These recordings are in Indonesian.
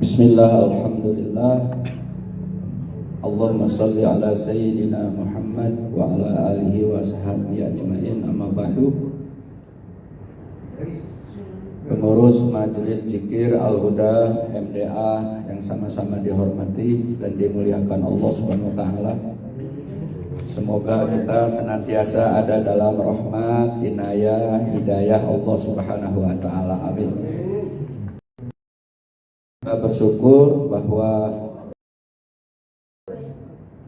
Bismillah, alhamdulillah. Allahumma salli ala sayyidina Muhammad wa ala alihi wa sahbihi ajma'in, amma ba'du. Pengurus Majelis Zikir Al-Huda MDA yang sama-sama dihormati dan dimuliakan Allah Subhanahu wa taala. Semoga kita senantiasa ada dalam rahmat, inayah, hidayah Allah Subhanahu wa taala. Amin. Kita bersyukur bahwa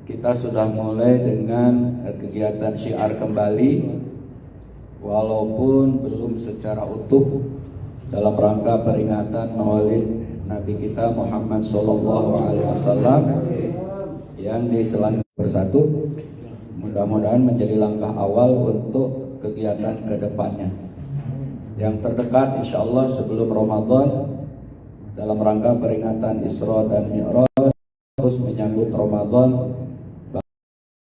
kita sudah mulai dengan kegiatan syiar kembali, walaupun belum secara utuh, dalam rangka peringatan Maulid Nabi kita Muhammad SAW yang diselang bersatu. Mudah-mudahan menjadi langkah awal untuk kegiatan kedepannya. Yang terdekat insya Allah sebelum Ramadan, dalam rangka peringatan Isra dan Mi'raj, terus menyambut Ramadan,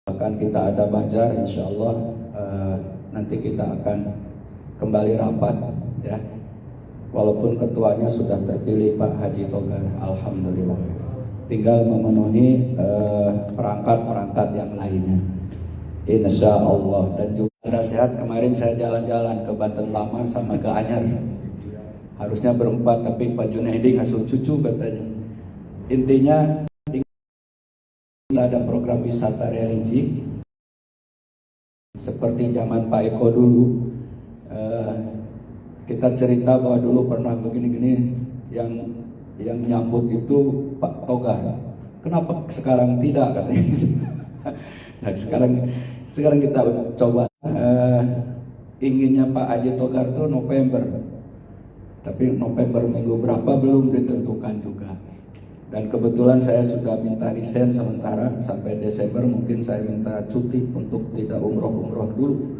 bahkan kita ada bazar insya Allah. Nanti kita akan kembali rapat ya. Walaupun ketuanya sudah terpilih Pak Haji Togar, alhamdulillah. Tinggal memenuhi perangkat-perangkat yang lainnya, insya Allah. Dan juga ada sehat. Kemarin saya jalan-jalan ke Banten Lama sama ke Anyar. Harusnya berempat, tapi Pak Junaidi ngasuh cucu katanya. Intinya kita ada program wisata religi seperti zaman Pak Eko dulu. Kita cerita bahwa dulu pernah begini-gini, yang nyambut itu Pak Togar. Kenapa sekarang tidak katanya? Nah, sekarang kita coba. Inginnya Pak Haji Togar itu November, tapi November minggu berapa belum ditentukan juga. Dan kebetulan saya sudah minta resign sementara sampai Desember. Mungkin saya minta cuti untuk tidak umroh dulu.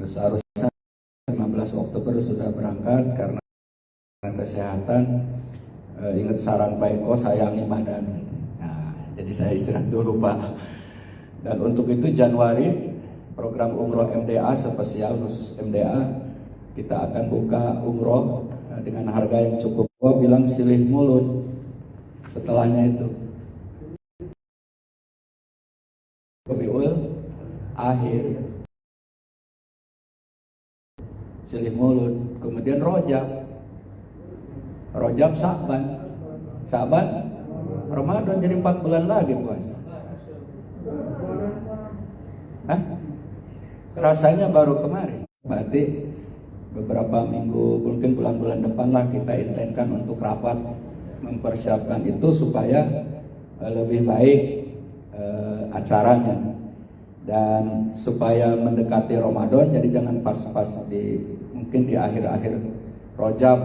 Seharusnya 15 Oktober sudah berangkat karena kesehatan. Ingat saran Pak Eko, sayangi badan. Nah, jadi saya istirahat dulu Pak. Dan untuk itu Januari program umroh MDA spesial khusus MDA, kita akan buka umroh dengan harga yang cukup. Gua bilang silih mulut. Setelahnya itu Rabiul Akhir, silih mulut, kemudian Rojab, Sa'ban, Ramadan, jadi 4 bulan lagi puasa. Rasanya baru kemarin. Berarti beberapa minggu, mungkin bulan-bulan depan lah kita intenkan untuk rapat mempersiapkan itu supaya lebih baik acaranya, dan supaya mendekati Ramadan. Jadi jangan pas-pas mungkin di akhir-akhir Rojab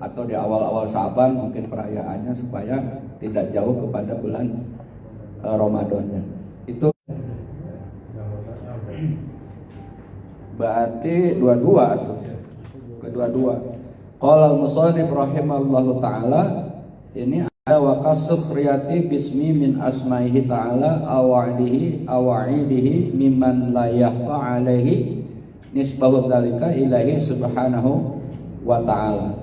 atau di awal-awal Sa'ban mungkin perayaannya, supaya tidak jauh kepada bulan Ramadannya. Itu berarti kedua-dua. Qala al-musannif rahimallahu taala, ini ada wa kasukhriyati bismi min asma'ihi ta'ala awa'idihi mimman la yakhfa alaihi nisbahu dzalika ilahi subhanahu wa ta'ala.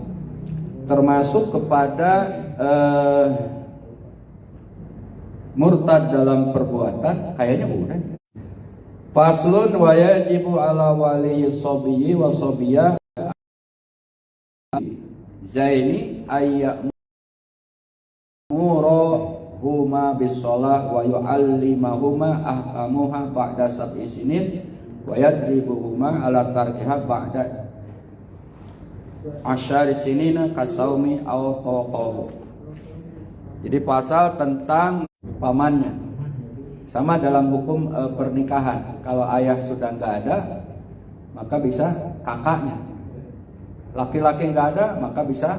Termasuk kepada murtad dalam perbuatan, kayaknya udah. Faslun wa yajibu ala wali sabiyyi wa sabiyah zaini ayyamurahuma bis-shalah wa yu'allimahuma ahkamuha ba'da sab'i sinin wa yadribuhuma ala tarkiha ba'da asyari sinina kasaumi aw taqahu. Jadi pasal tentang pamannya, sama dalam hukum pernikahan. Kalau ayah sudah nggak ada, maka bisa kakaknya. Laki-laki nggak ada, maka bisa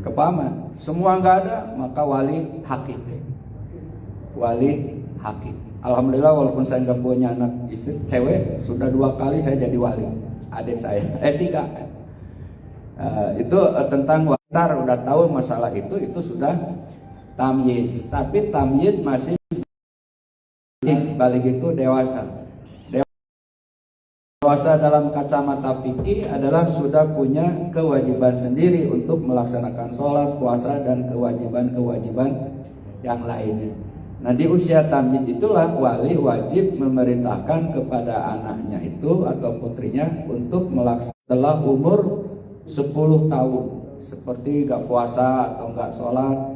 ke paman. Semua nggak ada, maka wali hakim. Alhamdulillah, walaupun saya nggak punya anak istri cewek, sudah 2 kali saya jadi wali adik saya. 3. Itu tentang watar, udah tahu masalah itu sudah tamyiz. Tapi tamyiz masih balik itu dewasa. Puasa dalam kacamata fikih adalah sudah punya kewajiban sendiri untuk melaksanakan sholat, puasa, dan kewajiban-kewajiban yang lainnya. Nah, di usia tamyiz itulah wali wajib memerintahkan kepada anaknya itu atau putrinya untuk melaksanakan setelah umur 10 tahun, seperti gak puasa atau gak sholat.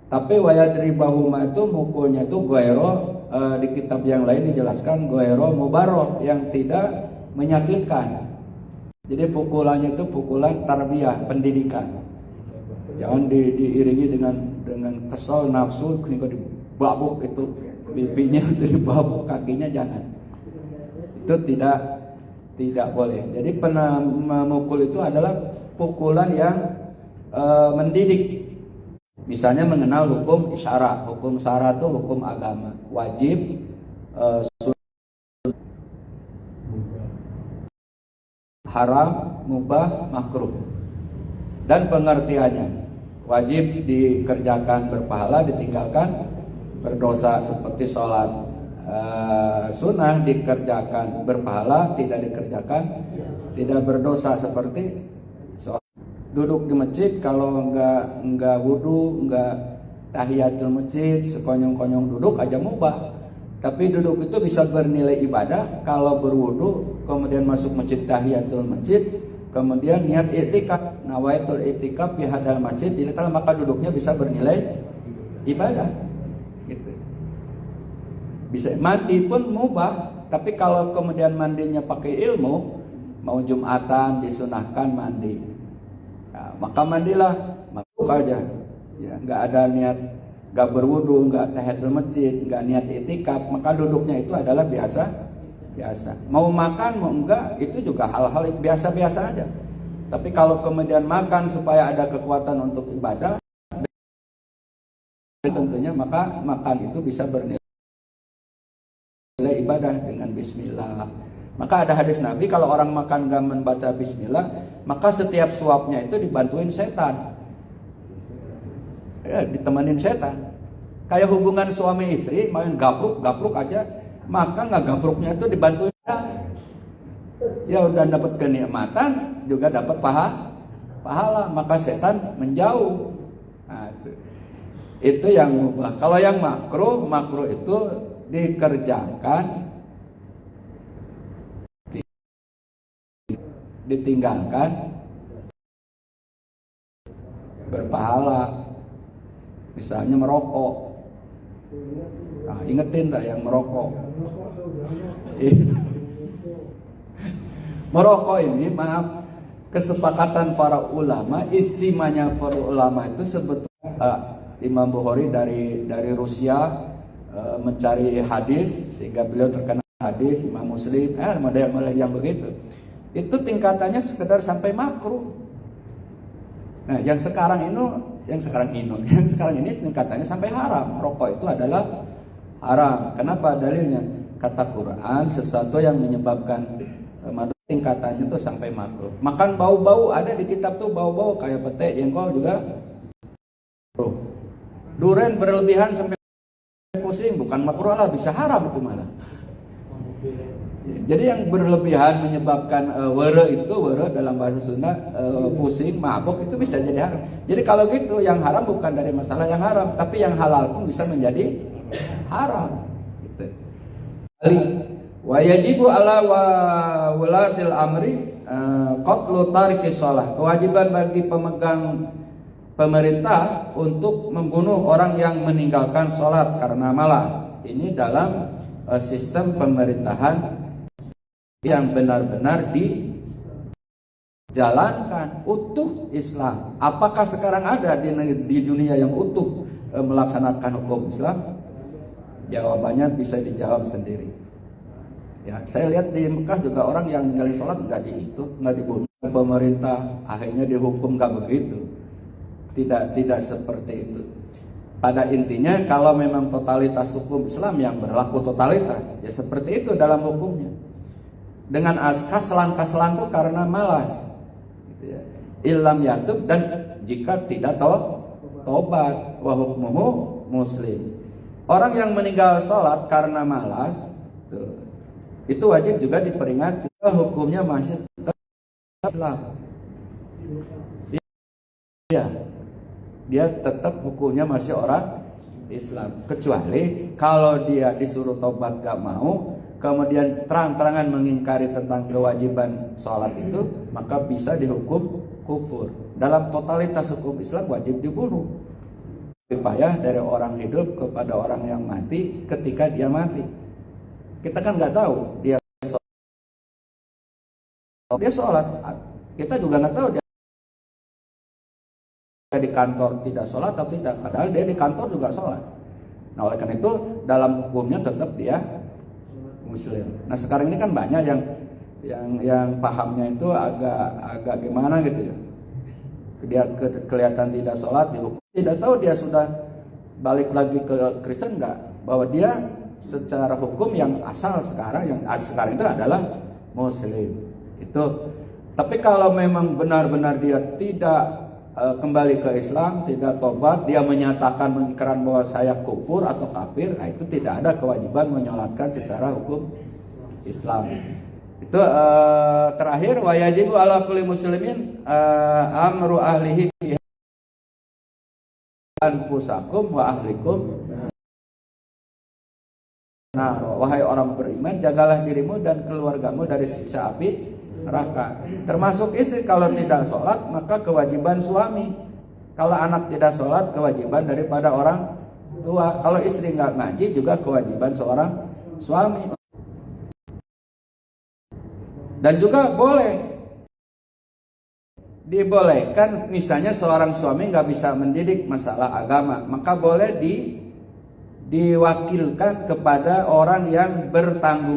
Tapi wayadribahuma itu mukulnya itu goero, di kitab yang lain dijelaskan goero mubaroh, yang tidak menyakitkan. Jadi pukulannya itu pukulan tarbiyah, pendidikan. Jangan diiringi dengan kesal nafsu sehingga dibabuk itu pipinya, itu dibabuk kakinya, jangan. Itu tidak boleh. Jadi memukul itu adalah pukulan yang mendidik. Misalnya mengenal hukum syara. Hukum syara itu hukum agama, wajib, haram, mubah, makruh. Dan pengertiannya, wajib dikerjakan berpahala, ditinggalkan berdosa. Seperti sholat sunnah dikerjakan berpahala, tidak dikerjakan tidak berdosa. Seperti sholat, duduk di masjid kalau enggak wudu, enggak tahiyatul masjid, sekonyong-konyong duduk aja mubah. Tapi duduk itu bisa bernilai ibadah kalau berwudu, kemudian masuk masjid tahiyatul masjid, kemudian niat i'tikaf, nawaitul i'tikaf fi hadal masjid, maka duduknya bisa bernilai ibadah. Gitu. Bisa mandi pun mubah, tapi kalau kemudian mandinya pakai ilmu, mau Jumatan disunahkan mandi. Nah, maka mandilah, makruh aja. Ya, nggak ada niat, nggak berwudu, nggak tahiyatul masjid, nggak niat i'tikaf, maka duduknya itu adalah biasa. Mau makan mau enggak, itu juga hal-hal biasa-biasa aja. Tapi kalau kemudian makan supaya ada kekuatan untuk ibadah, tentunya maka makan itu bisa bernilai ibadah dengan bismillah. Maka ada hadis Nabi, kalau orang makan gak membaca bismillah, maka setiap suapnya itu dibantuin setan. Ya, ditemenin setan. Kayak hubungan suami istri, main gapruk aja, maka nggak gapruknya itu dibantuin. Ya udah dapat kenikmatan, juga dapat pahala, maka setan menjauh. Nah, itu yang mubah. Kalau yang makruh itu dikerjakan, ditinggalkan, berpahala. Misalnya merokok. Nah, ingetin tak yang merokok. Merokok ini, maaf, kesepakatan para ulama, istimanya para ulama itu sebetulnya Imam Bukhari dari Rusia mencari hadis sehingga beliau terkenal hadis, Imam Muslim, model-model yang begitu. Itu tingkatannya sekedar sampai makruh. Nah, yang sekarang ini tingkatannya sampai haram. Rokok itu adalah haram. Kenapa? Dalilnya kata Quran, sesuatu yang menyebabkan tingkatannya itu sampai makruh. Makan bau-bau, ada di kitab tuh bau-bau kayak pete, jengkol juga. Durian berlebihan sampai pusing, bukan makruh lah, bisa haram itu malah. Jadi yang berlebihan menyebabkan were dalam bahasa Sunda, pusing, mabok, itu bisa jadi haram. Jadi kalau gitu yang haram bukan dari masalah yang haram, tapi yang halal pun bisa menjadi haram. Gitu. Wa yajibu ala wulatil amri qatlu tariki shalah. Kewajiban bagi pemegang pemerintah untuk membunuh orang yang meninggalkan sholat karena malas. Ini dalam sistem pemerintahan yang benar-benar dijalankan utuh Islam. Apakah sekarang ada di dunia yang utuh melaksanakan hukum Islam? Jawabannya bisa dijawab sendiri. Ya, saya lihat di Mekah juga orang yang ninggalin sholat nggak dibunuh. Pemerintah akhirnya dihukum nggak begitu. Tidak seperti itu. Pada intinya kalau memang totalitas hukum Islam yang berlaku totalitas, ya seperti itu dalam hukumnya. Dengan kaslan itu karena malas, gitu ya. Illam yatub, dan jika tidak tobat, wa hukmuhu muslim. Orang yang meninggal sholat karena malas, itu wajib juga diperingati. hukumnya masih tetap Islam. Iya, dia tetap hukumnya masih orang Islam, kecuali kalau dia disuruh tobat gak mau, kemudian terang-terangan mengingkari tentang kewajiban sholat itu, maka bisa dihukum kufur. Dalam totalitas hukum Islam wajib dibunuh. Lebih payah dari orang hidup kepada orang yang mati ketika dia mati. Kita kan nggak tahu dia sholat, kita juga nggak tahu dia di kantor tidak sholat atau tidak, padahal dia di kantor juga sholat. Nah, oleh karena itu dalam hukumnya tetap dia muslim. Nah, sekarang ini kan banyak yang pahamnya itu agak gimana gitu ya. Dia kelihatan tidak sholat, dihukum. Tidak tahu dia sudah balik lagi ke Kristen enggak, bahwa dia secara hukum yang asal sekarang itu adalah muslim. Itu. Tapi kalau memang benar-benar dia tidak kembali ke Islam, tidak tobat, dia menyatakan mengingkaran bahwa saya kufur atau kafir, nah itu tidak ada kewajiban menyolatkan secara hukum Islam. Itu terakhir, wa yajibu ala kulli muslimin amru ahlihi anfusakum wa ahlikum. Nah, wahai orang beriman, jagalah dirimu dan keluargamu dari siksa api neraka. Termasuk istri kalau tidak sholat, maka kewajiban suami. Kalau anak tidak sholat, kewajiban daripada orang tua. Kalau istri nggak ngaji, juga kewajiban seorang suami. Dan juga dibolehkan, misalnya seorang suami nggak bisa mendidik masalah agama, maka boleh diwakilkan kepada orang yang bertanggung